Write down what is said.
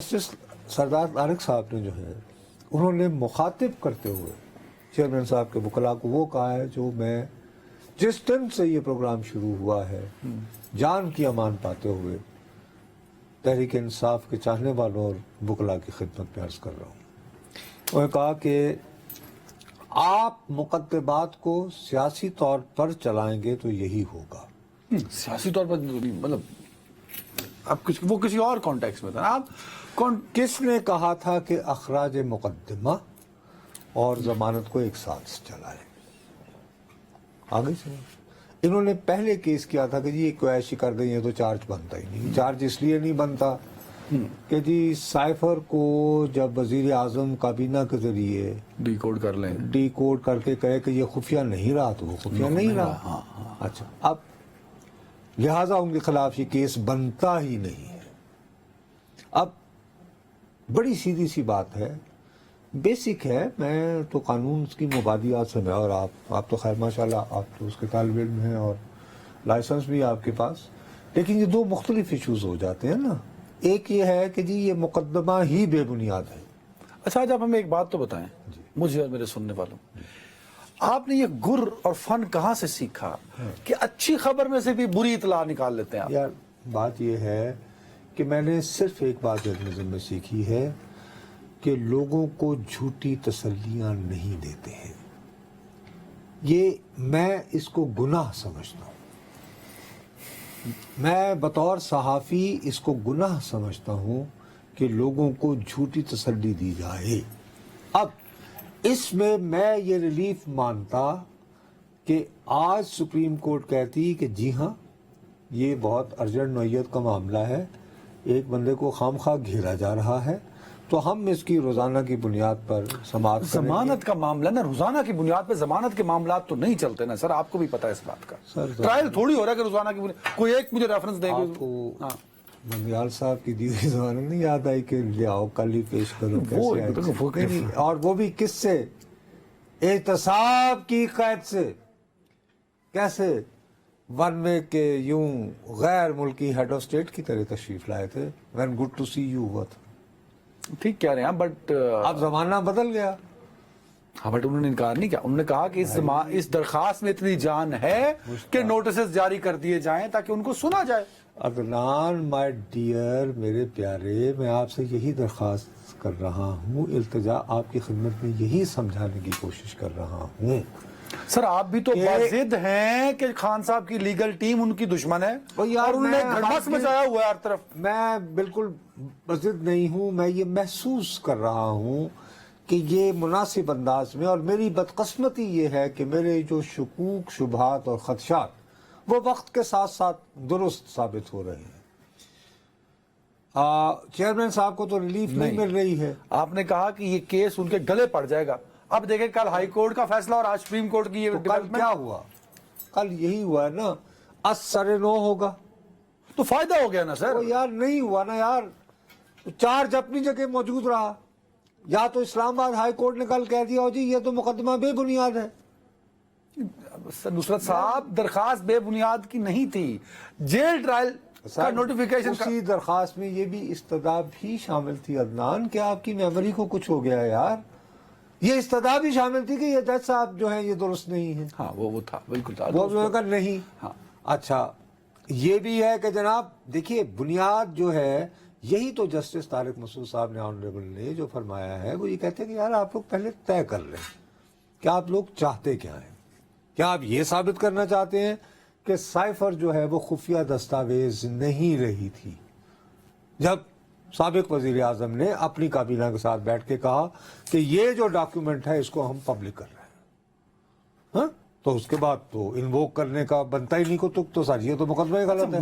Justice سردار طارق صاحب نے جو ہے انہوں نے مخاطب کرتے ہوئے چیئرمین صاحب کے وکلاء کو وہ کہا ہے جو میں جس دن سے یہ پروگرام شروع ہوا ہے جان کی امان پاتے ہوئے تحریک انصاف کے چاہنے والوں اور وکلاء کی خدمت میں عرض کر رہا ہوں. انہوں نے کہا کہ آپ مقدمات کو سیاسی طور پر چلائیں گے تو یہی ہوگا. سیاسی طور پر مطلب اب وہ کسی اور کانٹیکس میں تھا. آپ کس نے کہا تھا کہ اخراج مقدمہ اور ضمانت کو ایک ساتھ چلائیں؟ آگے سے انہوں نے پہلے کیس کیا تھا کہ جی یہ کوئی ایسی کر دیں یہ تو چارج بنتا ہی نہیں. چارج اس لیے نہیں بنتا کہ جی سائفر کو جب وزیر اعظم کابینہ کے ذریعے ڈی کوڈ کر لیں, ڈی کوڈ کر کے کہے کہ یہ خفیہ نہیں رہا تو وہ خفیہ نہیں رہا. اچھا, اب لہٰذا ان کے خلاف یہ کیس بنتا ہی نہیں ہے. اب بڑی سیدھی سی بات ہے, بیسک ہے. میں تو قانون کی مبادیات سے میں اور آپ تو خیر ماشاءاللہ آپ تو اس کے طالب علم ہیں اور لائسنس بھی آپ کے پاس, لیکن یہ دو مختلف ایشوز ہو جاتے ہیں نا. ایک یہ ہے کہ جی یہ مقدمہ ہی بے بنیاد ہے. اچھا آج آپ ہمیں ایک بات تو بتائیں مجھے اور میرے سننے والوں, آپ نے یہ گر اور فن کہاں سے سیکھا کہ اچھی خبر میں سے بھی بری اطلاع نکال لیتے ہیں آپ؟ یار بات یہ ہے کہ میں نے صرف ایک بات جرنلزم میں سیکھی ہے کہ لوگوں کو جھوٹی تسلیاں نہیں دیتے ہیں. یہ میں اس کو گناہ سمجھتا ہوں. میں بطور صحافی اس کو گناہ سمجھتا ہوں کہ لوگوں کو جھوٹی تسلی دی جائے. اب اس میں یہ ریلیف مانتا کہ آج سپریم کورٹ کہتی کہ جی ہاں یہ بہت ارجنٹ نوعیت کا معاملہ ہے, ایک بندے کو خامخواہ گھیرا جا رہا ہے, تو ہم اس کی روزانہ کی بنیاد پر سماعت کریں گے. ضمانت کا معاملہ نا, روزانہ کی بنیاد پہ ضمانت کے معاملات تو نہیں چلتے نا سر, آپ کو بھی پتا ہے اس بات کا. ٹرائل تھوڑی ہو رہا ہے کہ روزانہ کی بنیاد, کوئی ایک مجھے ریفرنس دیں گے. آپ کو نندیال صاحب کی دی ہوئی ضمانت نہیں یاد آئی کہ لے آؤ کل ہی پیش کرو؟ کیسے اور وہ بھی کس سے؟ احتساب کی قید سے. کیسے؟ ون وے کے یوں غیر ملکی ہیڈ آف اسٹیٹ کی طرح تشریف لائے تھے. When good to see you ہوا تھا. ٹھیک کہہ رہے ہیں بٹ اب زمانہ بدل گیا. ہاں بٹ انہوں نے انکار نہیں کیا. انہوں نے کہا کہ اس درخواست میں اتنی جان ہے کہ نوٹسز جاری کر دیے جائیں تاکہ ان کو سنا جائے. عدنان مائی ڈیئر, میرے پیارے, میں آپ سے یہی درخواست کر رہا ہوں, التجا آپ کی خدمت میں یہی سمجھانے کی کوشش کر رہا ہوں. سر آپ بھی تو بازد ہیں کہ خان صاحب کی لیگل ٹیم ان کی دشمن ہے اور انہوں نے گھڑمس مچایا ہوا ہے ہر طرف. میں بالکل بازد نہیں ہوں. میں یہ محسوس کر رہا ہوں کہ یہ مناسب انداز میں, اور میری بدقسمتی یہ ہے کہ میرے جو شکوک شبہات اور خدشات وہ وقت کے ساتھ ساتھ درست ثابت ہو رہے ہیں. چیئرمین صاحب کو تو ریلیف نہیں مل رہی ہے. آپ نے کہا کہ یہ کیس ان کے گلے پڑ جائے گا. اب دیکھیں کل ہائی کورٹ کا فیصلہ اور آج سپریم کورٹ کی یہ کل کیا ہوا؟ کل یہی ہوا ہے نا, سر نو ہوگا تو فائدہ ہو گیا نا سر. یار نہیں ہوا نا یار, چارج اپنی جگہ موجود رہا. یا تو اسلام آباد ہائی کورٹ نے کل کہہ دیا ہو جی یہ تو مقدمہ بے بنیاد ہے. نصرت صاحب درخواست بے بنیاد کی نہیں تھی, جیل ٹرائل کا نوٹیفیکیشن. اسی درخواست میں یہ بھی استدعا بھی شامل تھی عدنان, کہ آپ کی میموری کو کچھ ہو گیا ہے یار. یہ استدعا بھی شامل تھی کہ یہ جج صاحب جو ہیں یہ درست نہیں ہے. ہاں وہ تھا, بالکل تھا. وہ کہا نہیں. ہاں اچھا یہ بھی ہے کہ جناب دیکھیے بنیاد جو ہے یہی تو جسٹس طارق مسعود صاحب نے آنریبل نے جو فرمایا ہے وہ یہ کہتے ہیں کہ یار آپ لوگ پہلے طے کر لیں کہ آپ لوگ چاہتے کیا ہیں. کیا آپ یہ ثابت کرنا چاہتے ہیں کہ سائفر جو ہے وہ خفیہ دستاویز نہیں رہی تھی جب سابق وزیر اعظم نے اپنی کابینہ کے ساتھ بیٹھ کے کہا کہ یہ جو ڈاکیومنٹ ہے اس کو ہم پبلک کر رہے ہیں, ہاں تو اس کے بعد تو انووک کرنے کا بنتا ہی نہیں کو تو سر یہ تو مقدمہ غلط ہے.